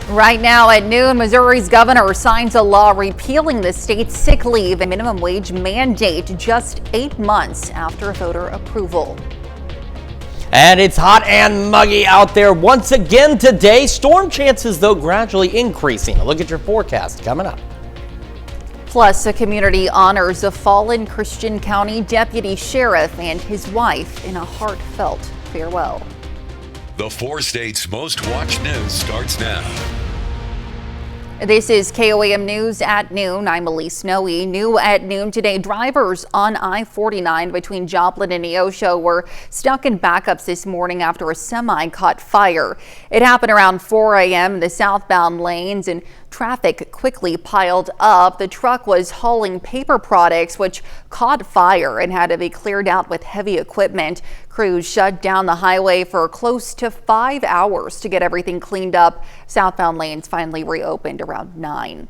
Right now at noon, Missouri's governor signs a law repealing the state's sick leave and minimum wage mandate just 8 months after voter approval. And it's hot and muggy out there once again today. Storm chances, though, gradually increasing. A look at your forecast coming up. Plus, a community honors a fallen Christian County deputy sheriff and his wife in a heartfelt farewell. The 4 states' most watched news starts now. This is KOAM News at noon. I'm Elise Snowy. New at noon today, drivers on I-49 between Joplin and Neosho were stuck in backups this morning after a semi caught fire. It happened around 4 a.m. in the southbound lanes and traffic quickly piled up. The truck was hauling paper products which caught fire and had to be cleared out with heavy equipment. Crews shut down the highway for close to 5 hours to get everything cleaned up. Southbound lanes finally reopened around 9.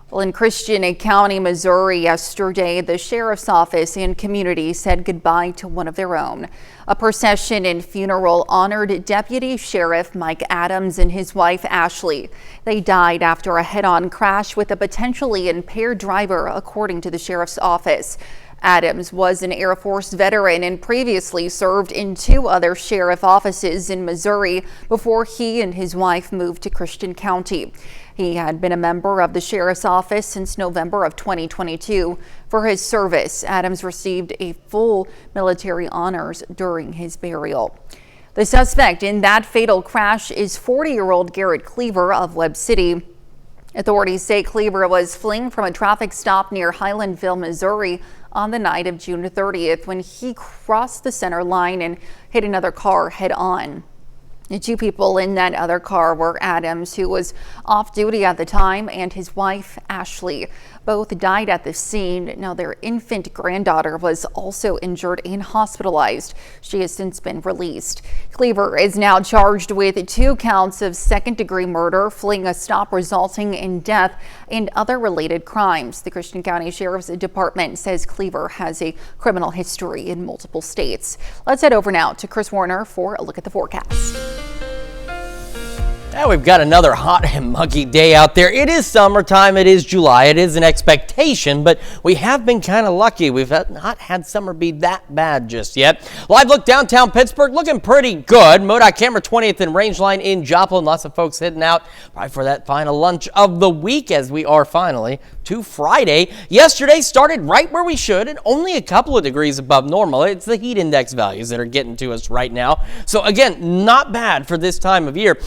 Well, in Christian County, Missouri yesterday, the sheriff's office and community said goodbye to one of their own. A procession and funeral honored Deputy Sheriff Mike Adams and his wife Ashley. They died after a head-on crash with a potentially impaired driver, according to the sheriff's office. Adams was an Air Force veteran and previously served in 2 other sheriff offices in Missouri before he and his wife moved to Christian County. He had been a member of the sheriff's office since November of 2022. For his service, Adams received a full military honors during his burial. The suspect in that fatal crash is 40-year-old Garrett Cleaver of Webb City. Authorities say Cleaver was fleeing from a traffic stop near Highlandville, Missouri on the night of June 30th when he crossed the center line and hit another car head on. The 2 people in that other car were Adams, who was off duty at the time, and his wife, Ashley. Both died at the scene. Now, their infant granddaughter was also injured and hospitalized. She has since been released. Cleaver is now charged with 2 counts of second-degree murder, fleeing a stop resulting in death, and other related crimes. The Christian County Sheriff's Department says Cleaver has a criminal history in multiple states. Let's head over now to Chris Warner for a look at the forecast. Now we've got another hot and muggy day out there. It is summertime. It is July. It is an expectation, but we have been kind of lucky. We've not had summer be that bad just yet. Live look downtown Pittsburgh looking pretty good. MoDOT camera 20th and Rangeline in Joplin. Lots of folks heading out right for that final lunch of the week as we are finally to Friday. Yesterday started right where we should and only a couple of degrees above normal. It's the heat index values that are getting to us right now. So again, not bad for this time of year.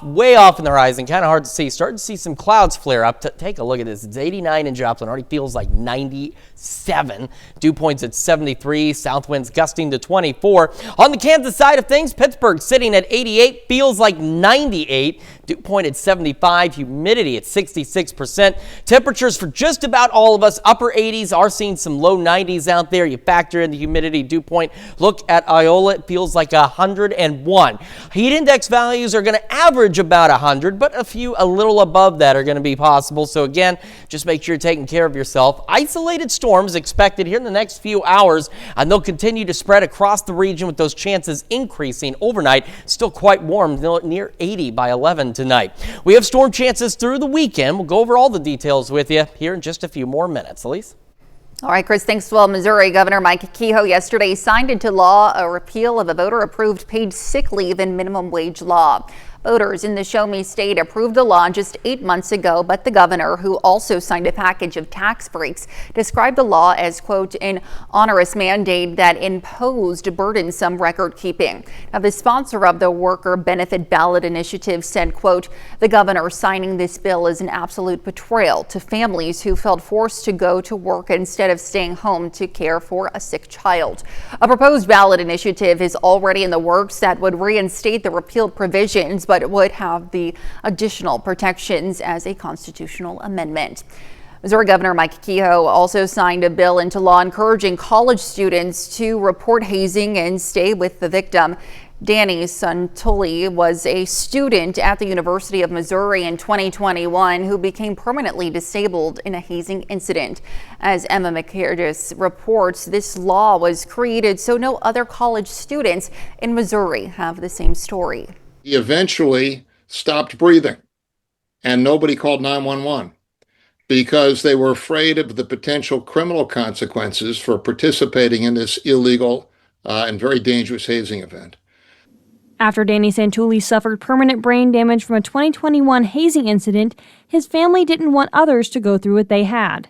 Way off in the horizon, kind of hard to see. Starting to see some clouds flare up. Take a look at this. It's 89 in Joplin. Already feels like 97. Dew points at 73. South winds gusting to 24. On the Kansas side of things, Pittsburgh sitting at 88. Feels like 98. Dew point at 75. Humidity at 66%. Temperatures for just about all of us. Upper 80s. Are seeing some low 90s out there. You factor in the humidity dew point. Look at Iola. It feels like 101. Heat index values are going to average about 100, but a few a little above that are going to be possible. So again, just make sure you're taking care of yourself. Isolated storms expected here in the next few hours, and they'll continue to spread across the region with those chances increasing overnight. Still quite warm, near 80 by 11 tonight. We have storm chances through the weekend. We'll go over all the details with you here in just a few more minutes. Elise? All right, Chris, thanks. Well, Missouri Governor Mike Kehoe yesterday signed into law a repeal of a voter-approved paid sick leave and minimum wage law. Voters in the Show Me state approved the law just 8 months ago, but the governor, who also signed a package of tax breaks, described the law as, quote, an onerous mandate that imposed burdensome record keeping. Now, the sponsor of the worker benefit ballot initiative said, quote, the governor signing this bill is an absolute betrayal to families who felt forced to go to work instead of staying home to care for a sick child. A proposed ballot initiative is already in the works that would reinstate the repealed provisions, but it would have the additional protections as a constitutional amendment. Missouri Governor Mike Kehoe also signed a bill into law encouraging college students to report hazing and stay with the victim. Danny Suntulli was a student at the University of Missouri in 2021 who became permanently disabled in a hazing incident. As Emma McCurtis reports, this law was created so no other college students in Missouri have the same story. He eventually stopped breathing. and nobody called 911 because they were afraid of the potential criminal consequences for participating in this illegal and very dangerous hazing event. After Danny Santulli suffered permanent brain damage from a 2021 hazing incident, his family didn't want others to go through what they had.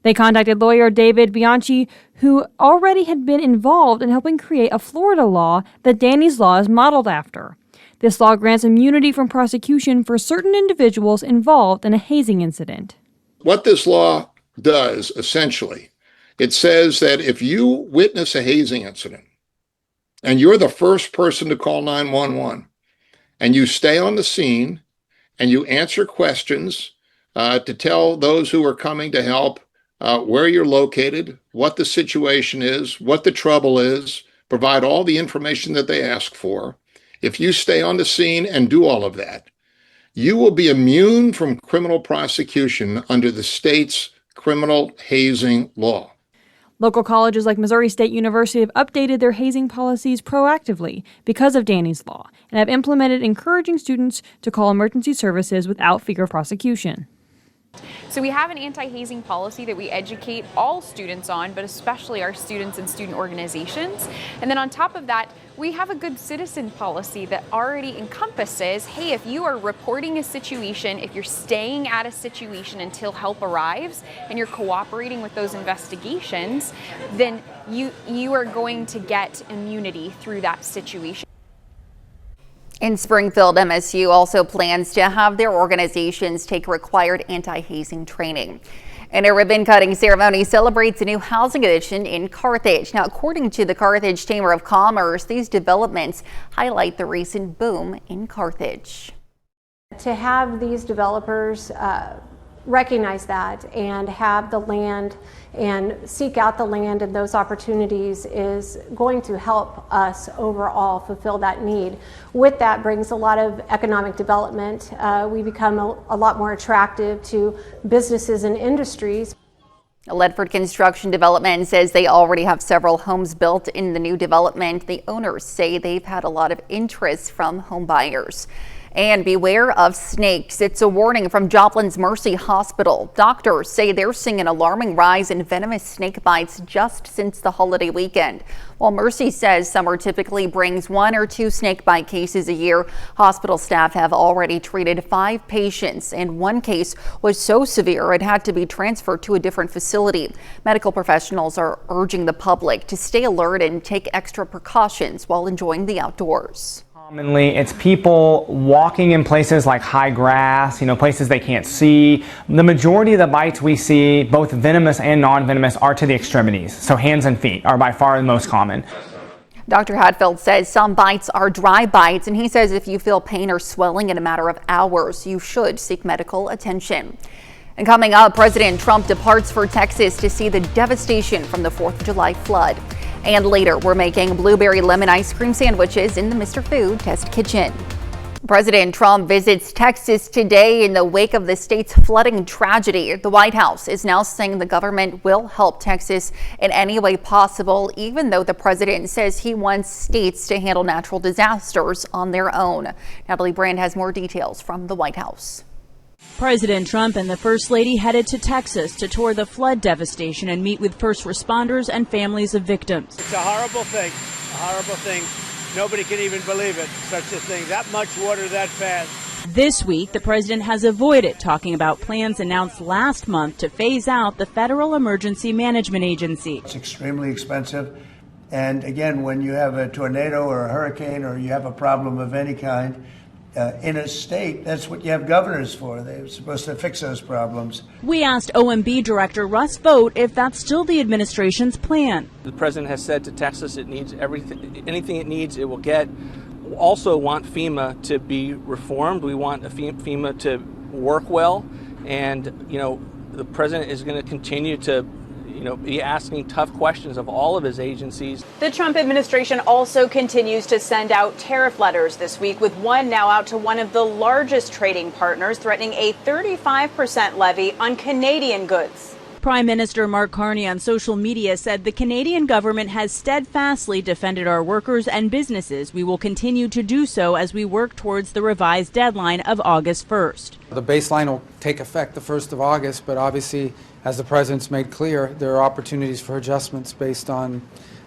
They contacted lawyer David Bianchi, who already had been involved in helping create a Florida law that Danny's law is modeled after. This law grants immunity from prosecution for certain individuals involved in a hazing incident. What this law does, essentially, it says that if you witness a hazing incident and you're the first person to call 911 and you stay on the scene and you answer questions to tell those who are coming to help where you're located, what the situation is, what the trouble is, provide all the information that they ask for. If you stay on the scene and do all of that, you will be immune from criminal prosecution under the state's criminal hazing law. Local colleges like Missouri State University have updated their hazing policies proactively because of Danny's law and have implemented encouraging students to call emergency services without fear of prosecution. So we have an anti-hazing policy that we educate all students on, but especially our students and student organizations. And then on top of that, we have a good citizen policy that already encompasses, hey, if you are reporting a situation, if you're staying at a situation until help arrives and you're cooperating with those investigations, then you are going to get immunity through that situation. In Springfield, MSU also plans to have their organizations take required anti-hazing training. And a ribbon-cutting ceremony celebrates a new housing addition in Carthage. Now, according to the Carthage Chamber of Commerce, these developments highlight the recent boom in Carthage. To have these developers recognize that and have the land and seek out the land and those opportunities is going to help us overall fulfill that need. With that brings a lot of economic development. We become a lot more attractive to businesses and industries. Ledford Construction Development says they already have several homes built in the new development. The owners say they've had a lot of interest from home buyers. And beware of snakes. It's a warning from Joplin's Mercy Hospital. Doctors say they're seeing an alarming rise in venomous snake bites just since the holiday weekend. While Mercy says summer typically brings 1 or 2 snake bite cases a year, hospital staff have already treated 5 patients, and 1 case was so severe it had to be transferred to a different facility. Medical professionals are urging the public to stay alert and take extra precautions while enjoying the outdoors. Commonly, it's people walking in places like high grass, places they can't see. The majority of the bites we see, both venomous and non-venomous, are to the extremities. So hands and feet are by far the most common. Dr. Hadfield says some bites are dry bites, and he says if you feel pain or swelling in a matter of hours, you should seek medical attention. And coming up, President Trump departs for Texas to see the devastation from the 4th of July flood. And later, we're making blueberry lemon ice cream sandwiches in the Mr. Food Test Kitchen. President Trump visits Texas today in the wake of the state's flooding tragedy. The White House is now saying the government will help Texas in any way possible, even though the president says he wants states to handle natural disasters on their own. Natalie Brand has more details from the White House. President Trump and the First Lady headed to Texas to tour the flood devastation and meet with first responders and families of victims. It's a horrible thing, Nobody can even believe it, such a thing. That much water that fast. This week, the president has avoided talking about plans announced last month to phase out the Federal Emergency Management Agency. It's extremely expensive. And again, when you have a tornado or a hurricane or you have a problem of any kind, in a state, that's what you have governors for. They're supposed to fix those problems. We asked OMB Director Russ Vought if that's still the administration's plan. The president has said to Texas it needs everything, anything it needs, it will get. We also want FEMA to be reformed. We want FEMA to work well. And, the president is going to continue to be asking tough questions of all of his agencies. The Trump administration also continues to send out tariff letters this week, with one now out to one of the largest trading partners threatening a 35% levy on Canadian goods. Prime Minister Mark Carney on social media said the Canadian government has steadfastly defended our workers and businesses. We will continue to do so as we work towards the revised deadline of August 1st. The baseline will take effect the 1st of August, but obviously, as the President's made clear, there are opportunities for adjustments based on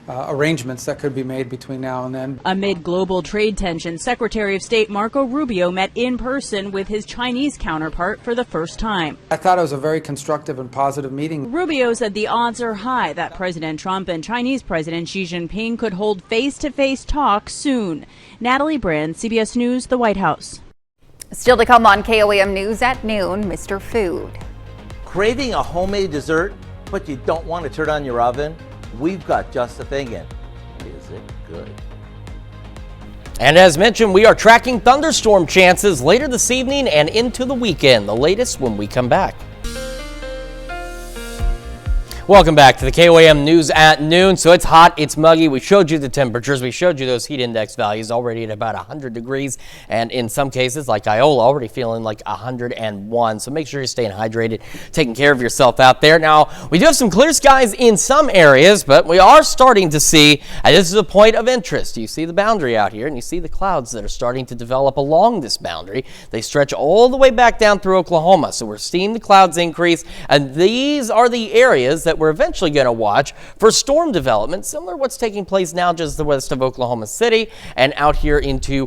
arrangements that could be made between now and then. Amid global trade tensions, Secretary of State Marco Rubio met in person with his Chinese counterpart for the first time. I thought it was a very constructive and positive meeting. Rubio said the odds are high that President Trump and Chinese President Xi Jinping could hold face-to-face talks soon. Natalie Brand, CBS News, the White House. Still to come on KOAM News at noon, Mr. Food. Craving a homemade dessert, but you don't want to turn on your oven? We've got just the thing in. Is it good? And as mentioned, we are tracking thunderstorm chances later this evening and into the weekend. The latest when we come back. Welcome back to the KOAM News at noon. So it's hot, it's muggy. We showed you the temperatures. We showed you those heat index values already at about 100 degrees. And in some cases, like Iola, already feeling like 101. So make sure you're staying hydrated, taking care of yourself out there. Now, we do have some clear skies in some areas, but we are starting to see, and this is a point of interest. You see the boundary out here, and you see the clouds that are starting to develop along this boundary. They stretch all the way back down through Oklahoma. So we're seeing the clouds increase, and these are the areas that we're eventually going to watch for storm development, similar to what's taking place now just the west of Oklahoma City and out here into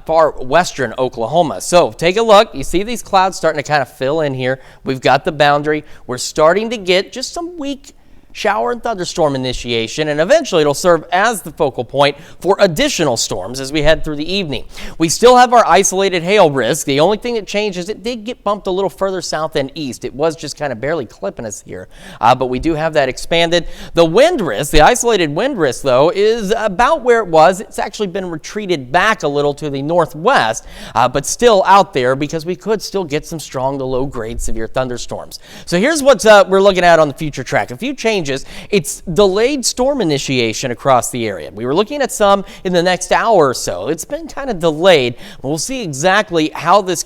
far western Oklahoma. So take a look. You see these clouds starting to kind of fill in here. We've got the boundary. We're starting to get just some weak shower and thunderstorm initiation, and eventually it'll serve as the focal point for additional storms as we head through the evening. We still have our isolated hail risk. The only thing that changed is it did get bumped a little further south and east. It was just kind of barely clipping us here, but we do have that expanded. The wind risk, the isolated wind risk, though, is about where it was. It's actually been retreated back a little to the northwest, but still out there because we could still get some strong to low-grade severe thunderstorms. So here's what we're looking at on the future track. A few changes. It's delayed storm initiation across the area. We were looking at some in the next hour or so. It's been kind of delayed. We'll see exactly how this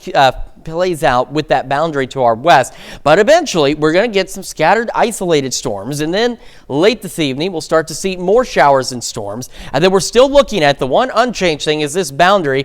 plays out with that boundary to our west, but eventually we're going to get some scattered isolated storms, and then late this evening we'll start to see more showers and storms. And then we're still looking at the one unchanged thing is this boundary,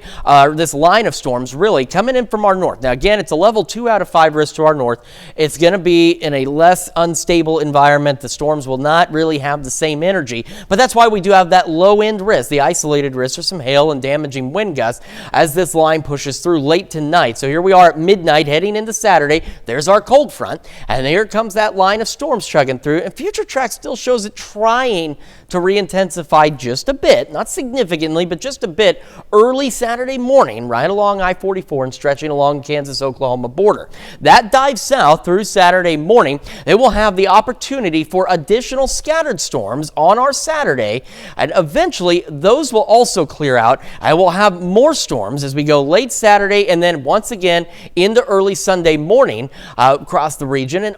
this line of storms really coming in from our north. Now again, it's a level 2 out of 5 risk to our north. It's going to be in a less unstable environment. The storms will not really have the same energy, but that's why we do have that low end risk, the isolated risk for some hail and damaging wind gusts as this line pushes through late tonight. So here we are at midnight heading into Saturday. There's our cold front, and here comes that line of storms chugging through, and future track still shows it trying to re-intensify just a bit, not significantly, but just a bit early Saturday morning right along I-44 and stretching along Kansas-Oklahoma border. That dives south through Saturday morning. They will have the opportunity for additional scattered storms on our Saturday, and eventually those will also clear out, and we'll have more storms as we go late Saturday and then once again into early Sunday morning across the region. And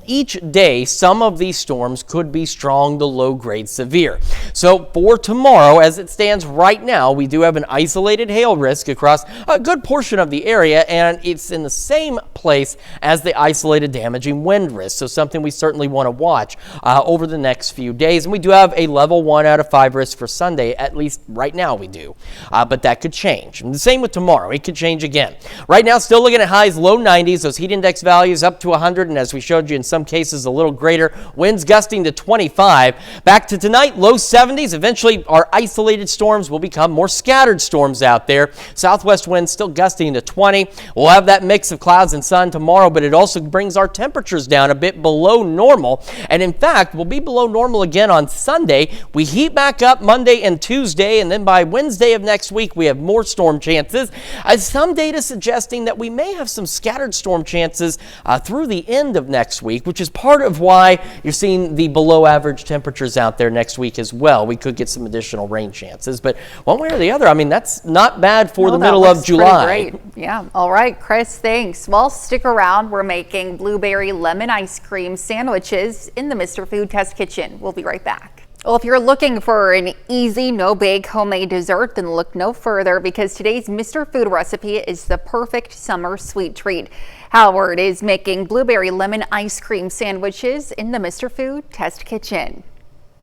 each day, some of these storms could be strong to low-grade severe. So for tomorrow, as it stands right now, we do have an isolated hail risk across a good portion of the area, and it's in the same place as the isolated damaging wind risk. So something we certainly want to watch over the next few days. And we do have a level 1 out of 5 risk for Sunday, at least right now we do. But that could change. And the same with tomorrow. It could change again. Right now, still looking at highs, low 90s, those heat index values up to 100, and as we showed you in some cases a little greater, winds gusting to 25. Back to tonight, low 70s. Eventually our isolated storms will become more scattered storms out there. Southwest winds still gusting to 20. We'll have that mix of clouds and sun tomorrow, but it also brings our temperatures down a bit below normal, and in fact we'll be below normal again on Sunday. We heat back up Monday and Tuesday, and then by Wednesday of next week we have more storm chances, as some data suggesting that we may have some scattered storm chances through the end of next week, which is part of why you're seeing the below average temperatures out there next week as well. We could get some additional rain chances, but one way or the other, I mean, that's not bad for the middle of July. Great. Yeah. All right, Chris, thanks. Well, stick around. We're making blueberry lemon ice cream sandwiches in the Mr. Food Test Kitchen. We'll be right back. Well, if you're looking for an easy, no-bake homemade dessert, then look no further because today's Mr. Food recipe is the perfect summer sweet treat. Howard is making blueberry lemon ice cream sandwiches in the Mr. Food test kitchen.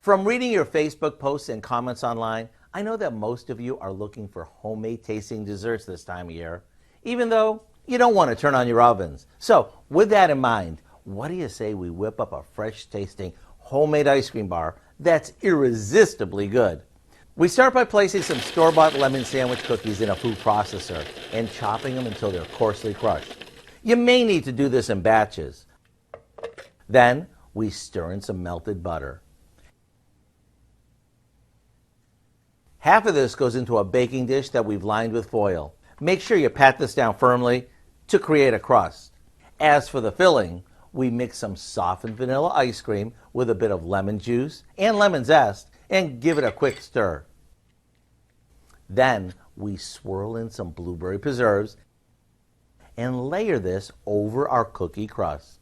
From reading your Facebook posts and comments online, I know that most of you are looking for homemade tasting desserts this time of year, even though you don't want to turn on your ovens. So with that in mind, what do you say we whip up a fresh tasting homemade ice cream bar that's irresistibly good? We start by placing some store-bought lemon sandwich cookies in a food processor and chopping them until they're coarsely crushed. You may need to do this in batches. Then we stir in some melted butter. Half of this goes into a baking dish that we've lined with foil. Make sure you pat this down firmly to create a crust. As for the filling, we mix some softened vanilla ice cream with a bit of lemon juice and lemon zest and give it a quick stir. Then we swirl in some blueberry preserves and layer this over our cookie crust.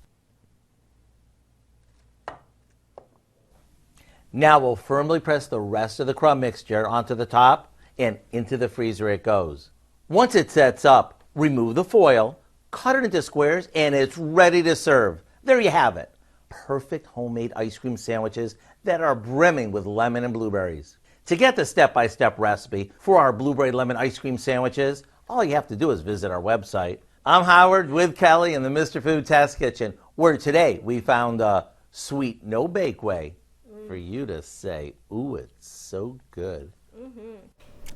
Now we'll firmly press the rest of the crumb mixture onto the top and into the freezer it goes. Once it sets up, remove the foil, cut it into squares, and it's ready to serve. There you have it. Perfect homemade ice cream sandwiches that are brimming with lemon and blueberries. To get the step-by-step recipe for our blueberry lemon ice cream sandwiches, all you have to do is visit our website. I'm Howard with Kelly in the Mr. Food Test Kitchen, where today we found a sweet no-bake way for you to say, ooh, it's so good.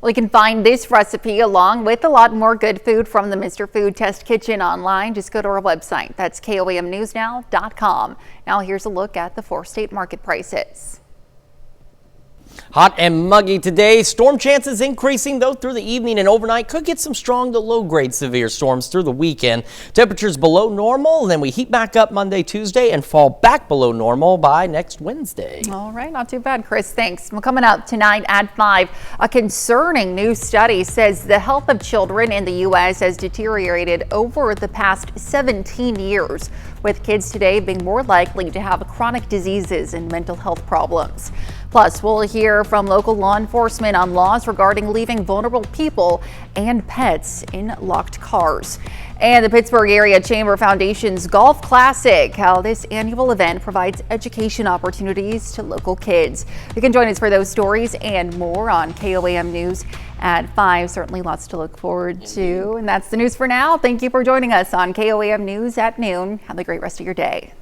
Well, you can find this recipe along with a lot more good food from the Mr. Food Test Kitchen online. Just go to our website. That's KOAMnewsnow.com. Now here's a look at the 4-state market prices. Hot and muggy today. Storm chances increasing, though, through the evening and overnight. Could get some strong to low-grade severe storms through the weekend. Temperatures below normal, and then we heat back up Monday, Tuesday, and fall back below normal by next Wednesday. All right, not too bad, Chris. Thanks. Well, coming up tonight at 5, a concerning new study says the health of children in the U.S. has deteriorated over the past 17 years, with kids today being more likely to have chronic diseases and mental health problems. Plus, we'll hear from local law enforcement on laws regarding leaving vulnerable people and pets in locked cars. And the Pittsburgh Area Chamber Foundation's Golf Classic, how this annual event provides education opportunities to local kids. You can join us for those stories and more on KOAM News at 5. Certainly lots to look forward to. And that's the news for now. Thank you for joining us on KOAM News at noon. Have a great rest of your day.